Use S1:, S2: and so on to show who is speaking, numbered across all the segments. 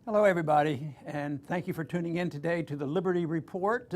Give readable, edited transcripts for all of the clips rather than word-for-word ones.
S1: Hello, everybody, and thank you for tuning in today to the Liberty Report.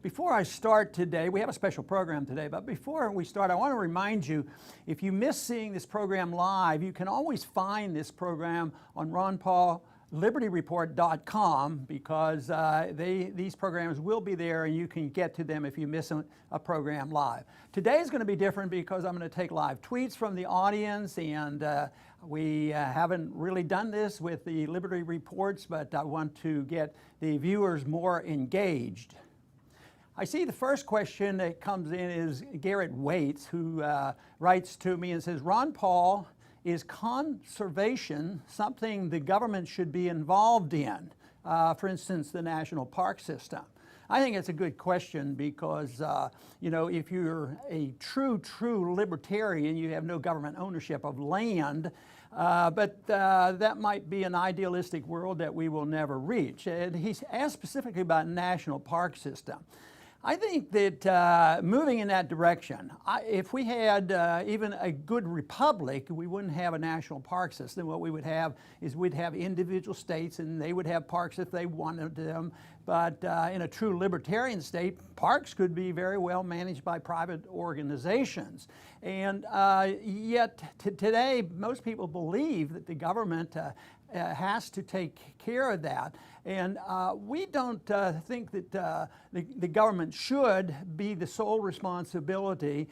S1: Before I start today, we have a special program today, but before we start, I want to remind you, if you miss seeing this program live, you can always find this program on RonPaulLibertyReport.com because these programs will be there and you can get to them if you miss a program live. Today is going to be different because I'm going to take live tweets from the audience, and we haven't really done this with the Liberty Reports, but I want to get the viewers more engaged. I see the first question that comes in is Garrett Waits, who writes to me and says, Ron Paul, is conservation something the government should be involved in? For instance, the national park system. I think it's a good question because, if you're a true libertarian, you have no government ownership of land, but that might be an idealistic world that we will never reach. And he's asked specifically about national park system. I think that moving in that direction, if we had even a good republic, we wouldn't have a national park system. What we would have is we'd have individual states, and they would have parks if they wanted them. But in a true libertarian state, parks could be very well managed by private organizations. And yet today, most people believe that the government has to take care of that. And we don't think that the government should be the sole responsibility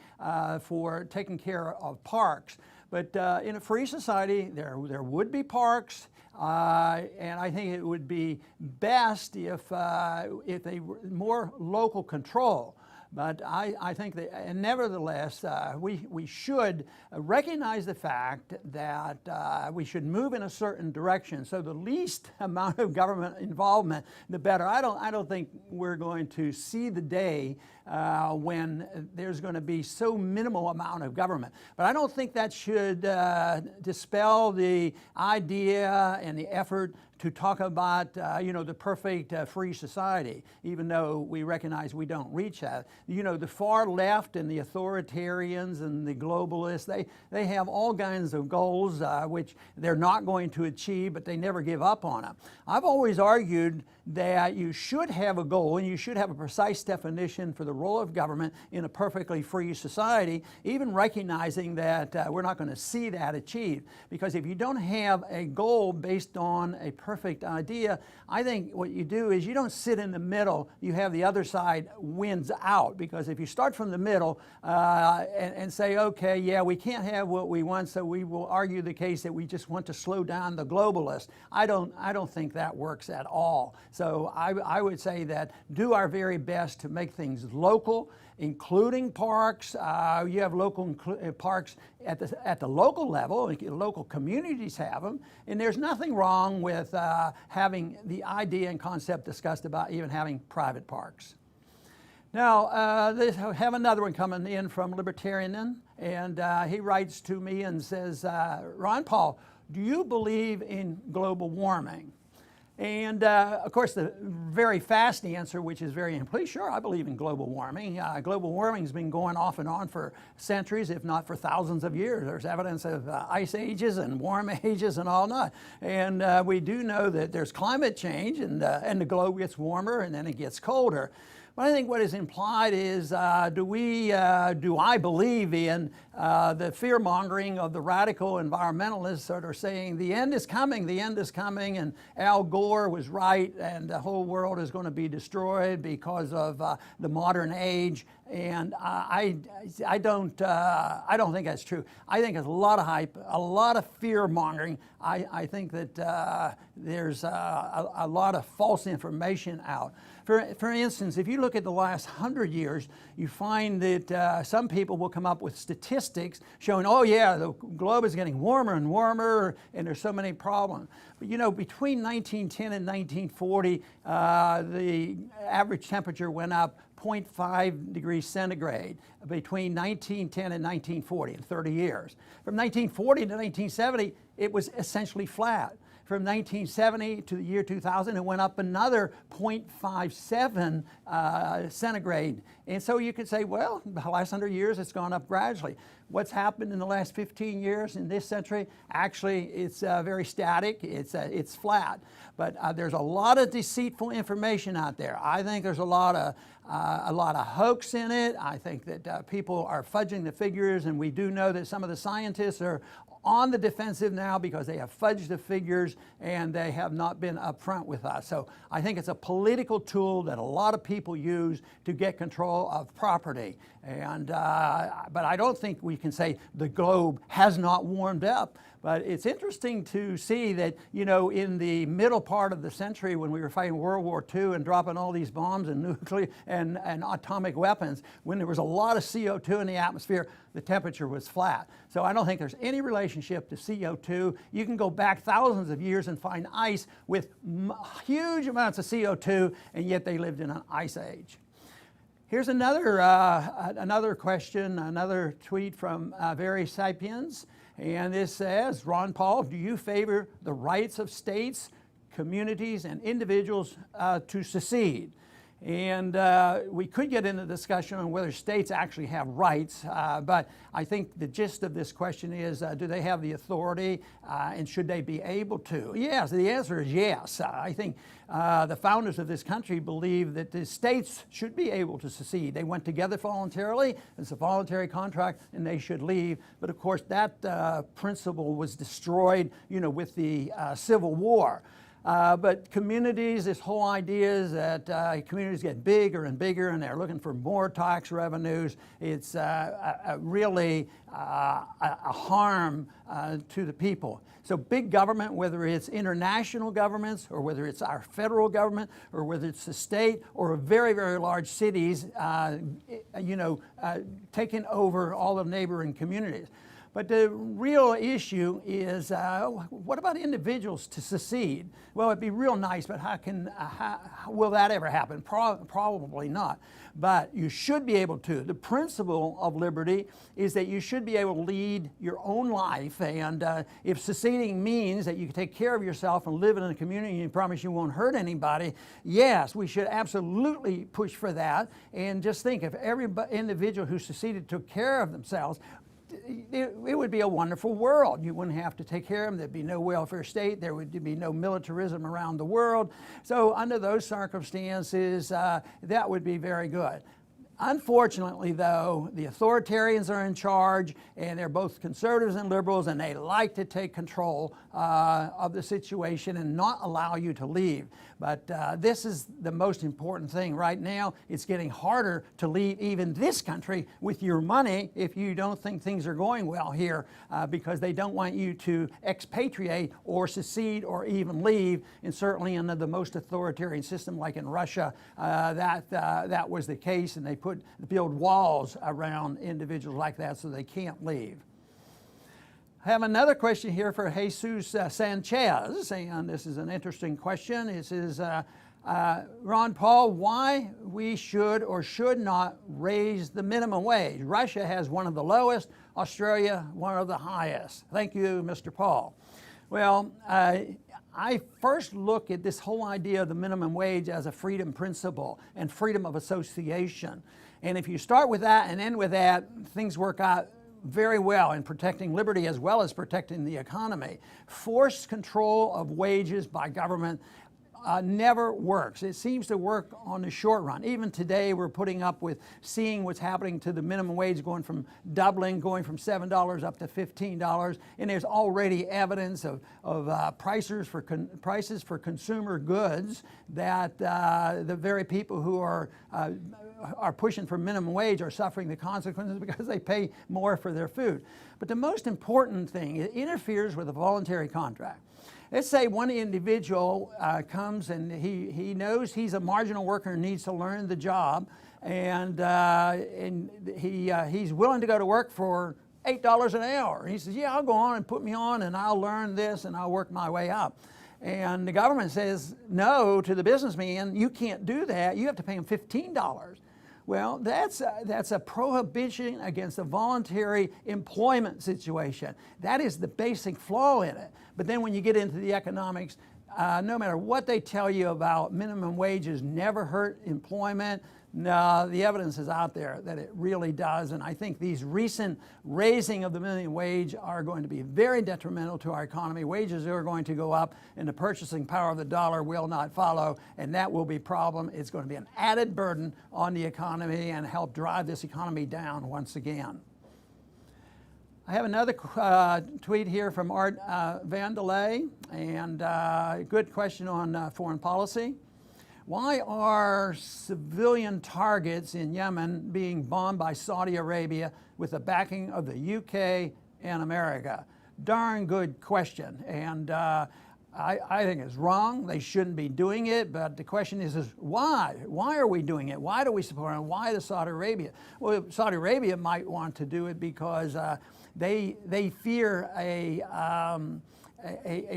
S1: for taking care of parks. But in a free society, there would be parks, and I think it would be best if they were more local control. But I think that, nevertheless, we should recognize the fact that we should move in a certain direction. So the least amount of government involvement, the better. I don't think we're going to see the day when there's going to be so minimal amount of government. But I don't think that should dispel the idea and the effort to talk about, the perfect free society, even though we recognize we don't reach that. The far left and the authoritarians and the globalists, they have all kinds of goals which they're not going to achieve, but they never give up on them. I've always argued that you should have a goal and you should have a precise definition for the role of government in a perfectly free society, even recognizing that we're not going to see that achieved. Because if you don't have a goal based on a perfect idea, I think what you do is you don't sit in the middle, you have the other side wins out. Because if you start from the middle and say, okay, yeah, we can't have what we want, so we will argue the case that we just want to slow down the globalists, I don't think that works at all. So I would say that do our very best to make things local, including parks. You have local parks at the local level. Local communities have them, and there's nothing wrong with having the idea and concept discussed about even having private parks. Now, I have another one coming in from Libertarian, and he writes to me and says, Ron Paul, do you believe in global warming? And of course, the very fast answer, which is very complete, sure, I believe in global warming. Global warming has been going off and on for centuries, if not for thousands of years. There's evidence of ice ages and warm ages and all that. And we do know that there's climate change, and the globe gets warmer and then it gets colder. But I think what is implied is, do I believe in the fear-mongering of the radical environmentalists that are saying the end is coming, and Al Gore was right, and the whole world is going to be destroyed because of the modern age. And I don't think that's true. I think it's a lot of hype, a lot of fear-mongering. I think that there's a lot of false information out. For instance, if you look at the last 100 years, you find that some people will come up with statistics showing, oh yeah, the globe is getting warmer and warmer, and there's so many problems. But between 1910 and 1940, the average temperature went up 0.5 degrees centigrade between 1910 and 1940, in 30 years. From 1940 to 1970, it was essentially flat. From 1970 to the year 2000, it went up another 0.57 centigrade. And so you could say, well, the last 100 years, it's gone up gradually. what's happened in the last 15 years in this century, actually it's very static, it's flat. But there's a lot of deceitful information out there. I think there's a lot of hoax in it. I think that people are fudging the figures, and we do know that some of the scientists are on the defensive now because they have fudged the figures and they have not been upfront with us. So I think it's a political tool that a lot of people use to get control of property. And but I don't think we can say the globe has not warmed up. But it's interesting to see that, you know, in the middle part of the century when we were fighting World War II and dropping all these bombs and nuclear and atomic weapons, when there was a lot of CO2 in the atmosphere, the temperature was flat. So I don't think there's any relationship to CO2. You can go back thousands of years and find ice with huge amounts of CO2, and yet they lived in an ice age. Here's another question, another tweet from Very Sapiens. And this says, Ron Paul, do you favor the rights of states, communities, and individuals to secede? And we could get into discussion on whether states actually have rights, but I think the gist of this question is, do they have the authority and should they be able to? Yes, the answer is yes. I think the founders of this country believe that the states should be able to secede. They went together voluntarily. It's a voluntary contract, and they should leave. But of course, that principle was destroyed, you know, with the Civil War. But communities, this whole idea is that communities get bigger and bigger and they're looking for more tax revenues. It's really a harm to the people. So big government, whether it's international governments or whether it's our federal government or whether it's the state or very, very large cities, taking over all the neighboring communities. But the real issue is, what about individuals to secede? Well, it'd be real nice, but how will that ever happen? Probably not. But you should be able to. The principle of liberty is that you should be able to lead your own life. And if seceding means that you can take care of yourself and live in a community and promise you won't hurt anybody, yes, we should absolutely push for that. And just think, if every individual who seceded took care of themselves, it would be a wonderful world. You wouldn't have to take care of them. There'd be no welfare state. There would be no militarism around the world. So under those circumstances, that would be very good. Unfortunately, though, the authoritarians are in charge, and they're both conservatives and liberals, and they like to take control of the situation and not allow you to leave. But this is the most important thing right now. It's getting harder to leave even this country with your money if you don't think things are going well here, because they don't want you to expatriate or secede or even leave. And certainly under the most authoritarian system like in Russia, that was the case, and they build walls around individuals like that so they can't leave. I have another question here for Jesus Sanchez, and this is an interesting question. It says, Ron Paul, why we should or should not raise the minimum wage? Russia has one of the lowest, Australia one of the highest. Thank you, Mr. Paul. Well, I first look at this whole idea of the minimum wage as a freedom principle and freedom of association. And if you start with that and end with that, things work out very well in protecting liberty as well as protecting the economy. Forced control of wages by government never works. It seems to work on the short run. Even today, we're putting up with seeing what's happening to the minimum wage going from $7 up to $15, and there's already evidence of prices for consumer goods that the very people who are pushing for minimum wage are suffering the consequences because they pay more for their food. But the most important thing, it interferes with a voluntary contract. Let's say one individual comes and he knows he's a marginal worker and needs to learn the job, and he's willing to go to work for $8 an hour. He says, yeah, I'll go on and put me on and I'll learn this and I'll work my way up. And the government says no to the businessman, you can't do that, you have to pay him $15. Well, that's a prohibition against a voluntary employment situation. That is the basic flaw in it. But then when you get into the economics, no matter what they tell you about minimum wages never hurt employment, No, the evidence is out there that it really does, and I think these recent raising of the minimum wage are going to be very detrimental to our economy. Wages are going to go up, and the purchasing power of the dollar will not follow, and that will be a problem. It's going to be an added burden on the economy and help drive this economy down once again. I have another tweet here from Art Vandelay, and a good question on foreign policy. Why are civilian targets in Yemen being bombed by Saudi Arabia with the backing of the UK and America? Darn good question, and I think it's wrong. They shouldn't be doing it, but the question is why? Why are we doing it? Why do we support it? Why does Saudi Arabia? Well, Saudi Arabia might want to do it because they fear a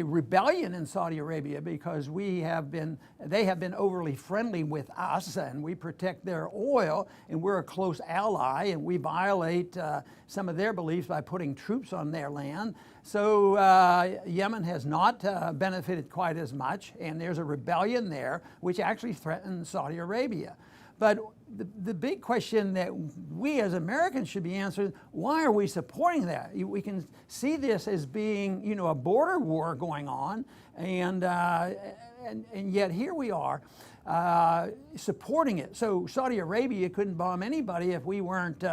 S1: rebellion in Saudi Arabia because they have been overly friendly with us, and we protect their oil, and we're a close ally, and we violate some of their beliefs by putting troops on their land. So Yemen has not benefited quite as much, and there's a rebellion there which actually threatens Saudi Arabia. But the big question that we as Americans should be answering, why are we supporting that? We can see this as being, a border war going on, and yet here we are supporting it. So Saudi Arabia couldn't bomb anybody if we weren't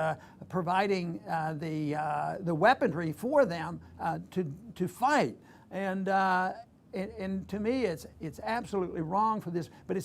S1: providing the weaponry for them to fight. And to me, it's absolutely wrong for this, but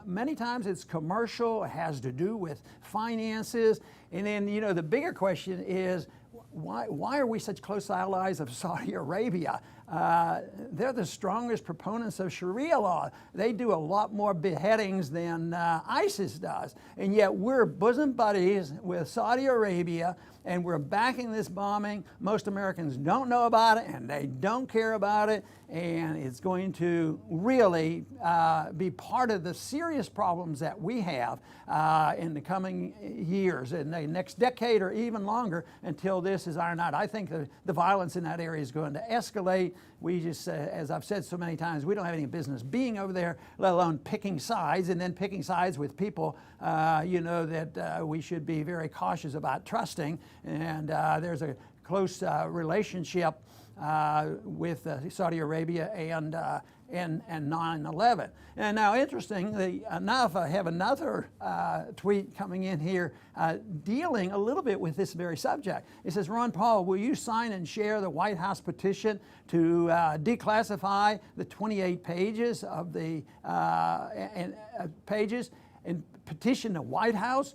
S1: many times it's commercial, it has to do with finances, and then, the bigger question is, why are we such close allies of Saudi Arabia? They're the strongest proponents of Sharia law. They do a lot more beheadings than ISIS does, and yet we're bosom buddies with Saudi Arabia, and we're backing this bombing. Most Americans don't know about it, and they don't care about it, and it's going to really be part of the serious problems that we have in the coming years, in the next decade or even longer, until this is ironed out. I think the violence in that area is going to escalate. We just, as I've said so many times, we don't have any business being over there, let alone picking sides, and then picking sides with people, that we should be very cautious about trusting. And there's a close relationship with Saudi Arabia and 9/11. And now, interestingly enough, I have another tweet coming in here dealing a little bit with this very subject. It says, Ron Paul, will you sign and share the White House petition to declassify the 28 pages of the pages and petition the White House?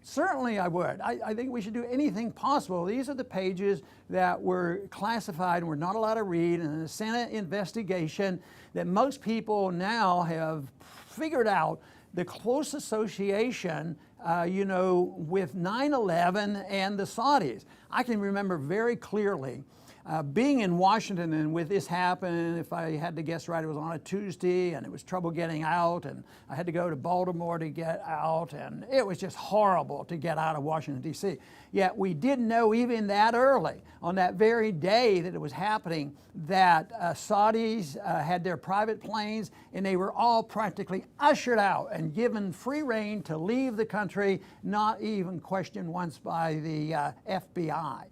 S1: Certainly I would. I think we should do anything possible. These are the pages that were classified and we're not allowed to read in the Senate investigation that most people now have figured out the close association, with 9/11 and the Saudis. I can remember very clearly being in Washington, and with this happen, if I had to guess right, it was on a Tuesday, and it was trouble getting out, and I had to go to Baltimore to get out, and it was just horrible to get out of Washington, D.C. Yet we didn't know even that early, on that very day that it was happening, that Saudis had their private planes, and they were all practically ushered out and given free rein to leave the country, not even questioned once by the FBI.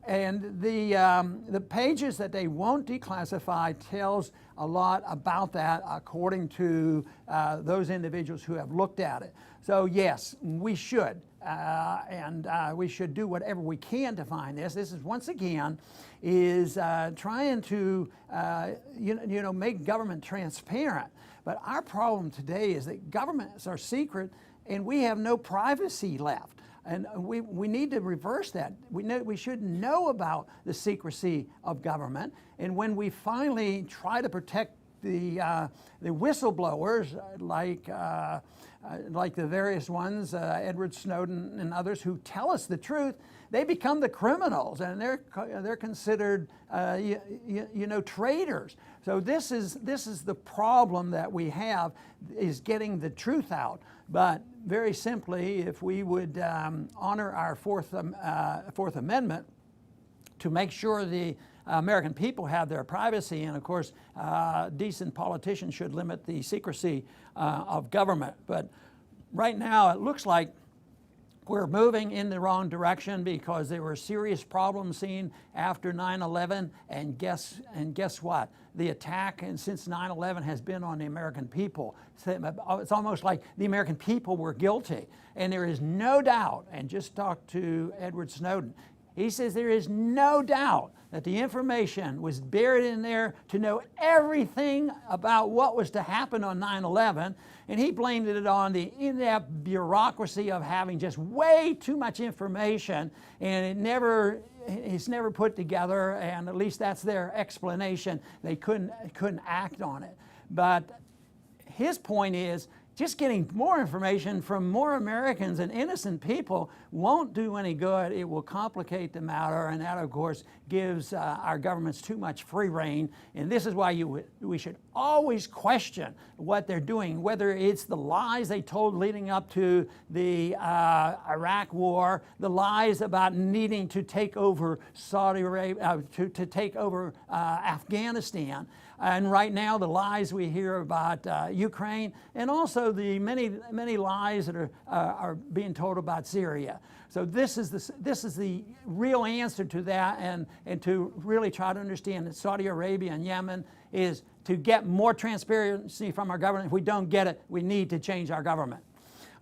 S1: And the pages that they won't declassify tells a lot about that, according to those individuals who have looked at it. So yes, we should, and we should do whatever we can to find this. This is, once again, is trying to make government transparent. But our problem today is that governments are secret, and we have no privacy left. And we need to reverse that. We should know about the secrecy of government. And when we finally try to protect the whistleblowers, like the various ones, Edward Snowden and others, who tell us the truth, they become the criminals, and they're considered traitors. So this is the problem that we have, is getting the truth out. But very simply, if we would honor our Fourth Amendment to make sure the American people have their privacy, and of course, decent politicians should limit the secrecy of government. But right now it looks like we're moving in the wrong direction because there were serious problems seen after 9/11, and guess what? The attack and since 9/11 has been on the American people. It's almost like the American people were guilty, and there is no doubt. And just talk to Edward Snowden. He says there is no doubt that the information was buried in there to know everything about what was to happen on 9/11, and he blamed it on the in-depth bureaucracy of having just way too much information, and it's never put together, and at least that's their explanation. They couldn't act on it. But his point is, just getting more information from more Americans and innocent people won't do any good. It will complicate the matter, and that, of course, gives our governments too much free rein. And this is why we should always question what they're doing, whether it's the lies they told leading up to the Iraq war, the lies about needing to take over Saudi Arabia, to take over Afghanistan. And right now, the lies we hear about Ukraine, and also the many lies that are being told about Syria. So this is the real answer to that, and to really try to understand that Saudi Arabia and Yemen is to get more transparency from our government. If we don't get it, we need to change our government.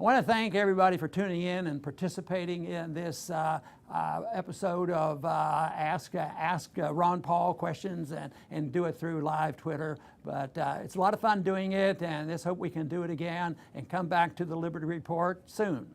S1: I want to thank everybody for tuning in and participating in this episode of Ask Ron Paul questions, and do it through live Twitter. But it's a lot of fun doing it, and let's hope we can do it again and come back to the Liberty Report soon.